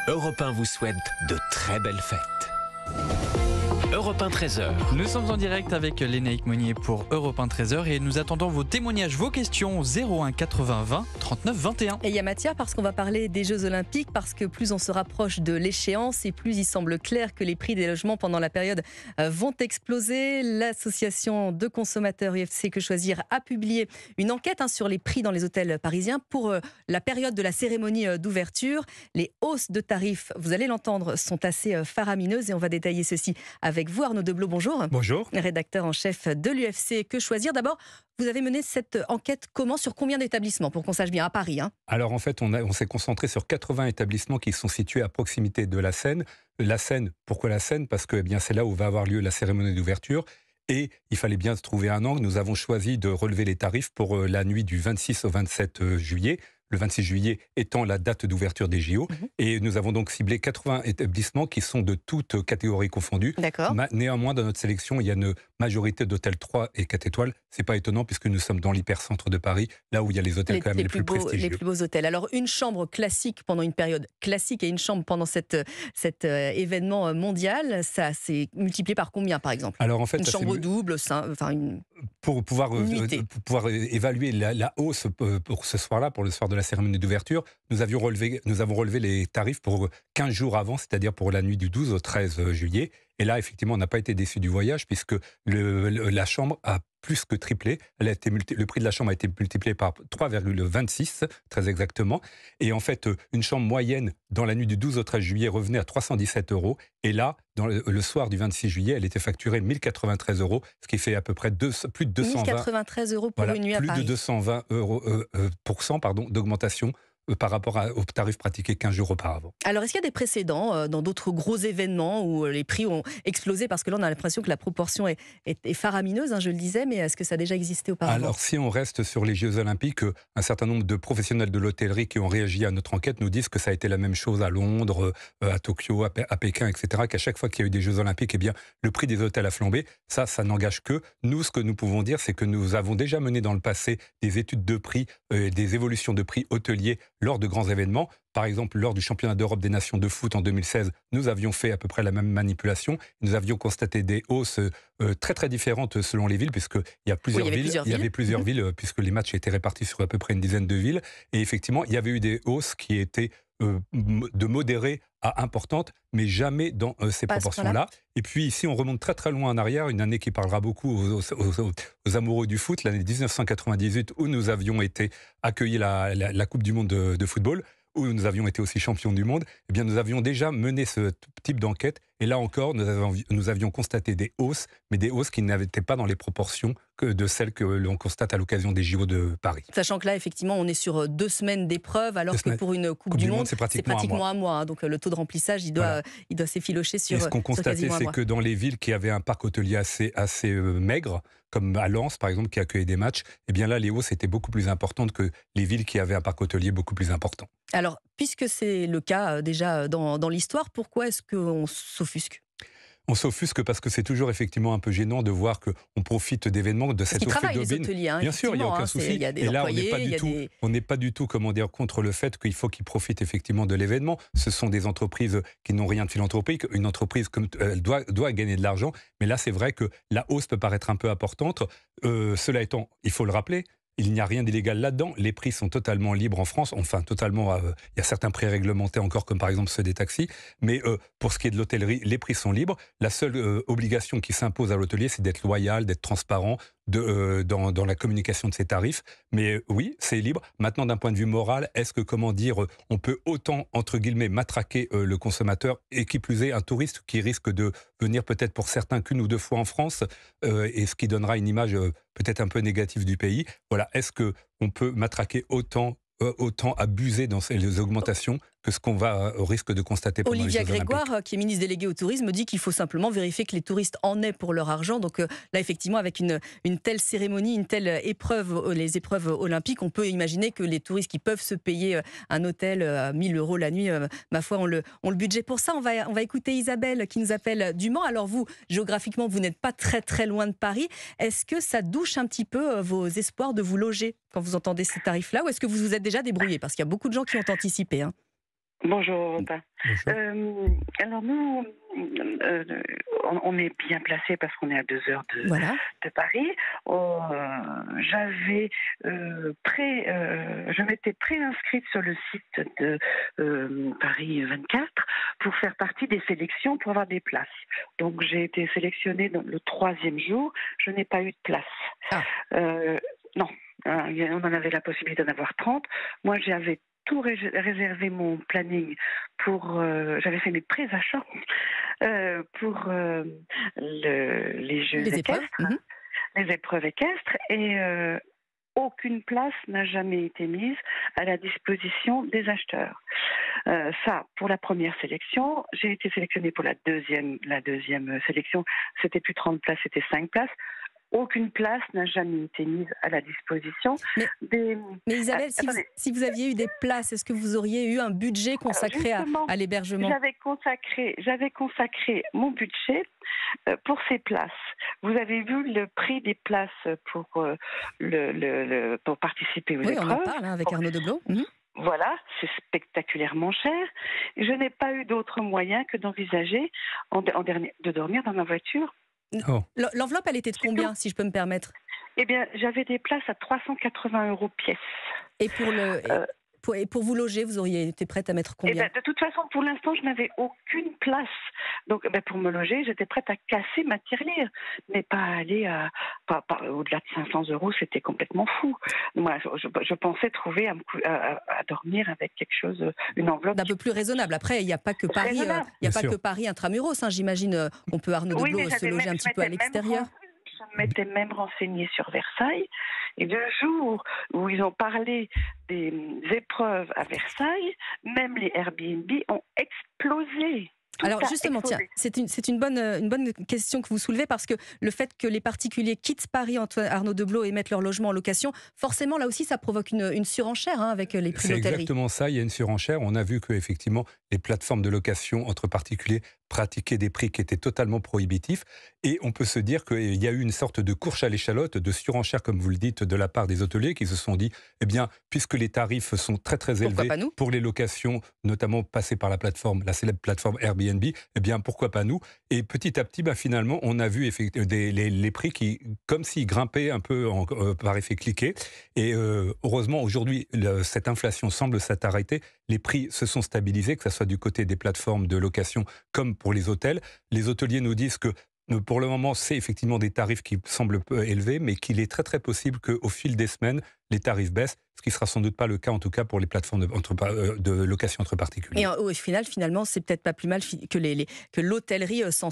Europe 1 vous souhaite de très belles fêtes. Europe 1 13h. Nous sommes en direct avec Lénaïque Monnier pour Europe 1 13h et nous attendons vos témoignages, vos questions au 01 80 20 39 21. Et il y a matière parce qu'on va parler des Jeux Olympiques, parce que plus on se rapproche de l'échéance et plus il semble clair que les prix des logements pendant la période vont exploser. L'association de consommateurs UFC Que Choisir a publié une enquête sur les prix dans les hôtels parisiens pour la période de la cérémonie d'ouverture. Les hausses de tarifs, vous allez l'entendre, sont assez faramineuses et on va détailler ceci avec vous, Arnaud Deblot, bonjour. Bonjour. Rédacteur en chef de l'UFC Que Choisir. D'abord, vous avez mené cette enquête comment, sur combien d'établissements, pour qu'on sache bien, à Paris Alors en fait, on s'est concentré sur 80 établissements qui sont situés à proximité de la Seine. La Seine, pourquoi la Seine ? Parce que c'est là où va avoir lieu la cérémonie d'ouverture. Et il fallait bien trouver un angle. Nous avons choisi de relever les tarifs pour la nuit du 26 au 27 juillet. Le 26 juillet étant la date d'ouverture des JO. Et nous avons donc ciblé 80 établissements qui sont de toutes catégories confondues. D'accord. Néanmoins, dans notre sélection, il y a une majorité d'hôtels 3 et 4 étoiles. C'est pas étonnant puisque nous sommes dans l'hypercentre de Paris, là où il y a les hôtels quand même les plus prestigieux. Les plus beaux hôtels. Alors, une chambre classique pendant une période classique et une chambre pendant cet événement mondial, ça s'est multiplié par combien, par exemple ? Alors, en fait, une chambre double, pour pouvoir évaluer la hausse pour ce soir-là, pour le soir de la cérémonie d'ouverture, nous avons relevé les tarifs pour 15 jours avant, c'est-à-dire pour la nuit du 12 au 13 juillet. Et là, effectivement, on n'a pas été déçus du voyage puisque la chambre a plus que triplé. Le prix de la chambre a été multiplié par 3,26, très exactement. Et en fait, une chambre moyenne dans la nuit du 12 au 13 juillet revenait à 317 €. Et là, le soir du 26 juillet, elle était facturée 1093 €, ce qui fait à peu près plus de 220 1093 € pour une nuit à Paris. Plus de 220 % d'augmentation par rapport aux tarifs pratiqués 15 jours auparavant. Alors, est-ce qu'il y a des précédents dans d'autres gros événements où les prix ont explosé ? Parce que là, on a l'impression que la proportion est faramineuse, je le disais, mais est-ce que ça a déjà existé auparavant ? Alors, si on reste sur les Jeux Olympiques, un certain nombre de professionnels de l'hôtellerie qui ont réagi à notre enquête nous disent que ça a été la même chose à Londres, à Tokyo, à Pékin, etc., qu'à chaque fois qu'il y a eu des Jeux Olympiques, le prix des hôtels a flambé. Ça n'engage que nous. Ce que nous pouvons dire, c'est que nous avons déjà mené dans le passé des études de prix, des évolutions de prix hôteliers lors de grands événements. Par exemple, lors du championnat d'Europe des nations de foot en 2016, nous avions fait à peu près la même manipulation. Nous avions constaté des hausses très très différentes selon les villes, puisqu'il y a plusieurs villes. Il y avait plusieurs villes, puisque les matchs étaient répartis sur à peu près une dizaine de villes. Et effectivement, il y avait eu des hausses qui étaient de modérées à importantes, mais jamais dans ces proportions-là. Et puis, si on remonte très très loin en arrière, une année qui parlera beaucoup aux amoureux du foot, l'année 1998, où nous avions été accueillis la Coupe du Monde de football, où nous avions été aussi champions du monde, nous avions déjà mené ce type d'enquête. Et là encore, nous avions constaté des hausses, mais des hausses qui n'étaient pas dans les proportions de celles que l'on constate à l'occasion des JO de Paris. Sachant que là, effectivement, on est sur 2 semaines d'épreuve, alors que pour une Coupe du Monde, c'est pratiquement un mois. Donc le taux de remplissage, il doit s'effilocher sur. Et ce qu'on constatait, c'est que dans les villes qui avaient un parc hôtelier assez maigre, comme à Lens, par exemple, qui accueillait des matchs, là, les hausses étaient beaucoup plus importantes que les villes qui avaient un parc hôtelier beaucoup plus important. Alors, puisque c'est le cas déjà dans l'histoire, pourquoi est-ce qu'on s'offusque ? On s'offusque parce que c'est toujours effectivement un peu gênant de voir qu'on profite d'événements de cette offre d'aubaine. Les hôteliers, bien sûr, il n'y a aucun souci. Il y a des et là, employés, on n'est pas du tout contre le fait qu'il faut qu'ils profitent effectivement de l'événement. Ce sont des entreprises qui n'ont rien de philanthropique. Une entreprise, elle doit gagner de l'argent. Mais là, c'est vrai que la hausse peut paraître un peu importante. Cela étant, il faut le rappeler, il n'y a rien d'illégal là-dedans. Les prix sont totalement libres en France. Enfin, totalement. Il y a certains prix réglementés encore, comme par exemple ceux des taxis. Mais pour ce qui est de l'hôtellerie, les prix sont libres. La seule obligation qui s'impose à l'hôtelier, c'est d'être loyal, d'être transparent dans la communication de ses tarifs. Mais oui, c'est libre. Maintenant, d'un point de vue moral, est-ce que, on peut autant, entre guillemets, matraquer le consommateur, et qui plus est un touriste qui risque de venir peut-être pour certains qu'une ou 2 fois en France, et ce qui donnera une image peut-être un peu négative du pays. Voilà, est-ce qu'on peut matraquer autant abuser dans les augmentations que ce qu'on risque de constater pendant Olivia les Jeux Olympiques. Grégoire, qui est ministre déléguée au tourisme, dit qu'il faut simplement vérifier que les touristes en aient pour leur argent. Donc là, effectivement, avec une telle cérémonie, une telle épreuve, les épreuves olympiques, on peut imaginer que les touristes qui peuvent se payer un hôtel à 1 000 € la nuit, ma foi, ont le budget pour ça. On va écouter Isabelle qui nous appelle du Mans. Alors vous, géographiquement, vous n'êtes pas très très loin de Paris. Est-ce que ça douche un petit peu vos espoirs de vous loger quand vous entendez ces tarifs-là, ou est-ce que vous vous êtes déjà débrouillé ? Parce qu'il y a beaucoup de gens qui ont anticipé. Bonjour Europa. Bonjour. Alors nous, on est bien placé parce qu'on est à 2 heures Voilà. de Paris. Je m'étais préinscrite sur le site de Paris 24 pour faire partie des sélections pour avoir des places. Donc j'ai été sélectionnée dans le 3e jour. Je n'ai pas eu de place. Ah. Non, on en avait la possibilité d'en avoir 30. Moi j'avais tout réservé mon planning pour. J'avais fait mes pré-achats pour les jeux Les épreuves. équestres, les épreuves équestres, et aucune place n'a jamais été mise à la disposition des acheteurs. Ça, pour la première sélection, j'ai été sélectionnée pour la deuxième sélection. C'était plus 30 places, c'était 5 places. Aucune place n'a jamais été mise à la disposition. Mais Isabelle, si vous aviez eu des places, est-ce que vous auriez eu un budget consacré à l'hébergement ? J'avais consacré mon budget pour ces places. Vous avez vu le prix des places pour participer aux épreuves. Oui, on en parle avec Arnaud Deblot. Voilà, c'est spectaculairement cher. Je n'ai pas eu d'autre moyen que d'envisager de dormir dans ma voiture. Oh. L'enveloppe, elle était de combien, si je peux me permettre ? Eh bien, j'avais des places à 380 € pièce. Et pour vous loger, vous auriez été prête à mettre combien ? De toute façon, pour l'instant, je n'avais aucune place. Donc, pour me loger, j'étais prête à casser ma tirelire. Mais pas aller au-delà de 500 €, c'était complètement fou. Moi, je pensais trouver à dormir avec quelque chose, une enveloppe d'un peu plus raisonnable. Après, il n'y a pas que Paris, Paris intramuros. J'imagine qu'on peut, Arnaud Deblot, se loger un petit peu à l'extérieur. Je m'étais même renseignée sur Versailles, et le jour où ils ont parlé des épreuves à Versailles, même les Airbnb ont explosé. Alors justement, tiens, c'est une bonne question que vous soulevez, parce que le fait que les particuliers quittent Paris, Arnaud Deblot, et mettent leur logement en location, forcément là aussi ça provoque une surenchère avec les prix d'hôtellerie. C'est exactement ça, il y a une surenchère. On a vu qu'effectivement les plateformes de location entre particuliers pratiquaient des prix qui étaient totalement prohibitifs, et on peut se dire qu'il y a eu une sorte de course à l'échalote, de surenchère comme vous le dites, de la part des hôteliers qui se sont dit, eh bien, puisque les tarifs sont très très élevés pour les locations, notamment passées par la célèbre plateforme Airbnb, eh bien pourquoi pas nous ? Et petit à petit, finalement, on a vu les prix qui, comme s'ils grimpaient un peu par effet cliquet. Et heureusement, aujourd'hui, cette inflation semble s'être arrêtée. Les prix se sont stabilisés, que ce soit du côté des plateformes de location comme pour les hôtels. Les hôteliers nous disent que pour le moment, c'est effectivement des tarifs qui semblent peu élevés, mais qu'il est très très possible qu'au fil des semaines, les tarifs baissent, ce qui ne sera sans doute pas le cas, en tout cas pour les plateformes de location entre particuliers. Et au final, finalement, c'est peut-être pas plus mal que l'hôtellerie s'en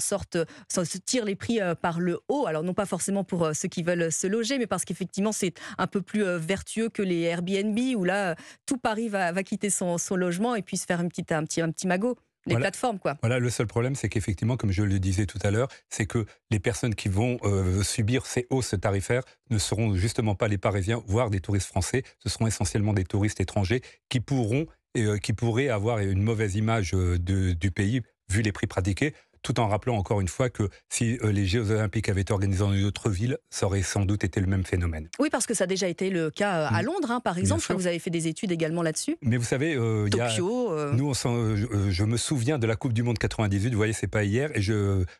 tire les prix par le haut. Alors non pas forcément pour ceux qui veulent se loger, mais parce qu'effectivement, c'est un peu plus vertueux que les Airbnb, où là, tout Paris va quitter son logement et puis se faire un petit magot. Les plateformes, quoi. Voilà, le seul problème, c'est qu'effectivement, comme je le disais tout à l'heure, c'est que les personnes qui vont subir ces hausses tarifaires ne seront justement pas les Parisiens, voire des touristes français. Ce seront essentiellement des touristes étrangers qui pourraient avoir une mauvaise image du pays, vu les prix pratiqués, tout en rappelant encore une fois que si les Jeux Olympiques avaient été organisés dans une autre ville, ça aurait sans doute été le même phénomène. Oui, parce que ça a déjà été le cas à Londres, par exemple. Vous avez fait des études également là-dessus. Mais vous savez, Tokyo, je me souviens de la Coupe du Monde 98, vous voyez, c'est pas hier, et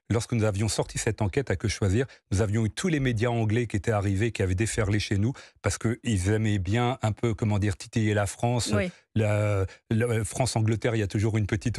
lorsque nous avions sorti cette enquête à Que Choisir, nous avions eu tous les médias anglais qui étaient arrivés, qui avaient déferlé chez nous, parce qu'ils aimaient bien un peu, titiller la France. Oui. La France-Angleterre, il y a toujours une petite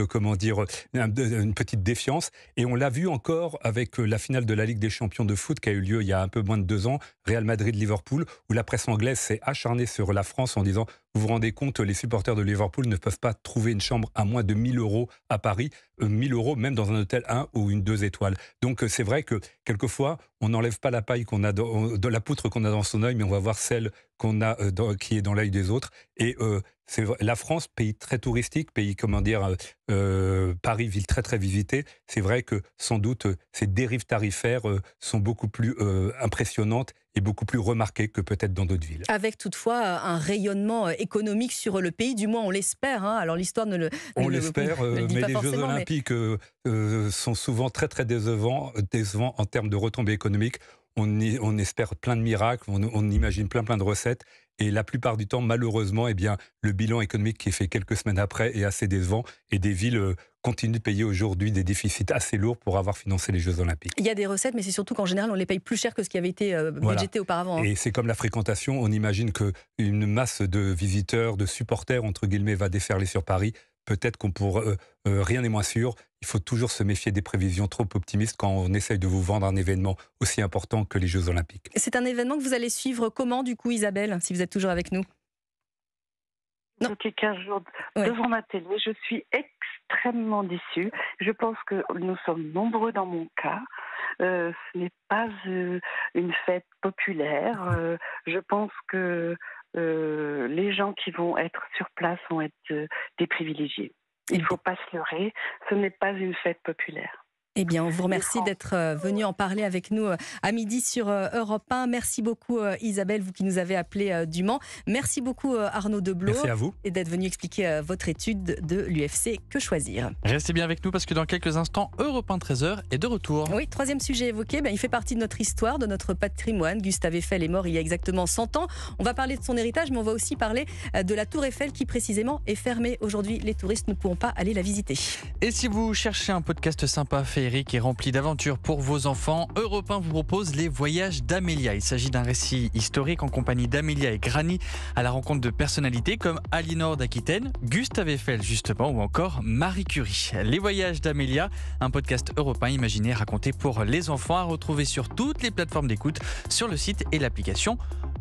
défiance. Et on l'a vu encore avec la finale de la Ligue des Champions de foot qui a eu lieu il y a un peu moins de 2 ans, Real Madrid-Liverpool, où la presse anglaise s'est acharnée sur la France en disant « Vous vous rendez compte, les supporters de Liverpool ne peuvent pas trouver une chambre à moins de 1 000 € à Paris, 1 000 € même dans un hôtel 1 ou une 2 étoiles. » Donc c'est vrai que quelquefois, on n'enlève pas la paille qu'on a de la poutre qu'on a dans son œil, mais on va voir celle qu'on a qui est dans l'œil des autres. Et c'est vrai, la France, pays très touristique, pays, Paris, ville très très visitée, c'est vrai que sans doute ces dérives tarifaires sont beaucoup plus impressionnantes et beaucoup plus remarquées que peut-être dans d'autres villes. Avec toutefois un rayonnement économique sur le pays, du moins on l'espère. Alors l'histoire ne le dit on l'espère, mais les Jeux Olympiques sont souvent très très décevants en termes de retombées économiques. on espère plein de miracles, on imagine plein de recettes. Et la plupart du temps, malheureusement, le bilan économique qui est fait quelques semaines après est assez décevant. Et des villes continuent de payer aujourd'hui des déficits assez lourds pour avoir financé les Jeux Olympiques. Il y a des recettes, mais c'est surtout qu'en général, on les paye plus cher que ce qui avait été budgété auparavant. Et c'est comme la fréquentation. On imagine qu'une masse de visiteurs, de supporters, entre guillemets, va déferler sur Paris. Peut-être qu'on pourra... rien n'est moins sûr. Il faut toujours se méfier des prévisions trop optimistes quand on essaye de vous vendre un événement aussi important que les Jeux Olympiques. C'est un événement que vous allez suivre comment, du coup, Isabelle, si vous êtes toujours avec nous? Depuis 15 jours devant ma télé, je suis extrêmement déçue. Je pense que nous sommes nombreux dans mon cas. Ce n'est pas une fête populaire. Je pense que les gens qui vont être sur place vont être des privilégiés. Il ne faut pas se leurrer, ce n'est pas une fête populaire. Eh bien, on vous remercie d'être venu en parler avec nous à midi sur Europe 1. Merci beaucoup Isabelle, vous qui nous avez appelé du Mans. Merci beaucoup Arnaud Deblot. Merci à vous. Et d'être venu expliquer votre étude de l'UFC Que Choisir. Restez bien avec nous parce que dans quelques instants, Europe 1 13h est de retour. Oui, troisième sujet évoqué, il fait partie de notre histoire, de notre patrimoine. Gustave Eiffel est mort il y a exactement 100 ans. On va parler de son héritage, mais on va aussi parler de la Tour Eiffel qui précisément est fermée. Aujourd'hui, les touristes ne pourront pas aller la visiter. Et si vous cherchez un podcast sympa, féerique et rempli d'aventures pour vos enfants, Europe 1 vous propose Les Voyages d'Amélia. Il s'agit d'un récit historique en compagnie d'Amélia et Granny à la rencontre de personnalités comme Aliénor d'Aquitaine, Gustave Eiffel justement ou encore Marie Curie. Les Voyages d'Amélia, un podcast Europe 1 imaginé et raconté pour les enfants à retrouver sur toutes les plateformes d'écoute, sur le site et l'application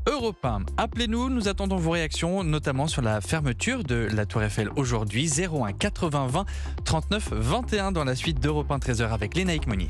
Europe 1. Appelez-nous, nous attendons vos réactions, notamment sur la fermeture de la Tour Eiffel aujourd'hui. 01 80 20 39 21 dans la suite d'Europe 1 13h avec Lénaïque Monnier.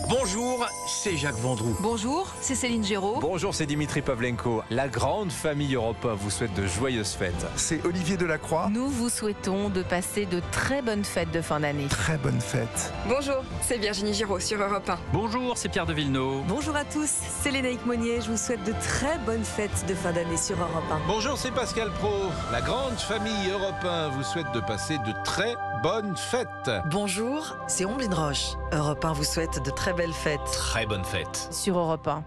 Bonjour, c'est Jacques Vendroux. Bonjour, c'est Céline Géraud. Bonjour, c'est Dimitri Pavlenko. La grande famille Europe 1 vous souhaite de joyeuses fêtes. C'est Olivier Delacroix. Nous vous souhaitons de passer de très bonnes fêtes de fin d'année. Très bonne fête. Bonjour, c'est Virginie Giraud sur Europe 1. Bonjour, c'est Pierre de Villeneuve. Bonjour à tous, c'est Lénaïque Monnier. Je vous souhaite de très bonnes fêtes de fin d'année sur Europe 1. Bonjour, c'est Pascal Pro. La grande famille Europe 1 vous souhaite de passer de très bonnes fêtes. Bonjour, c'est Omblin Roche. Europe 1 vous souhaite de très belles fêtes. Très bonne fête. Sur Europe 1.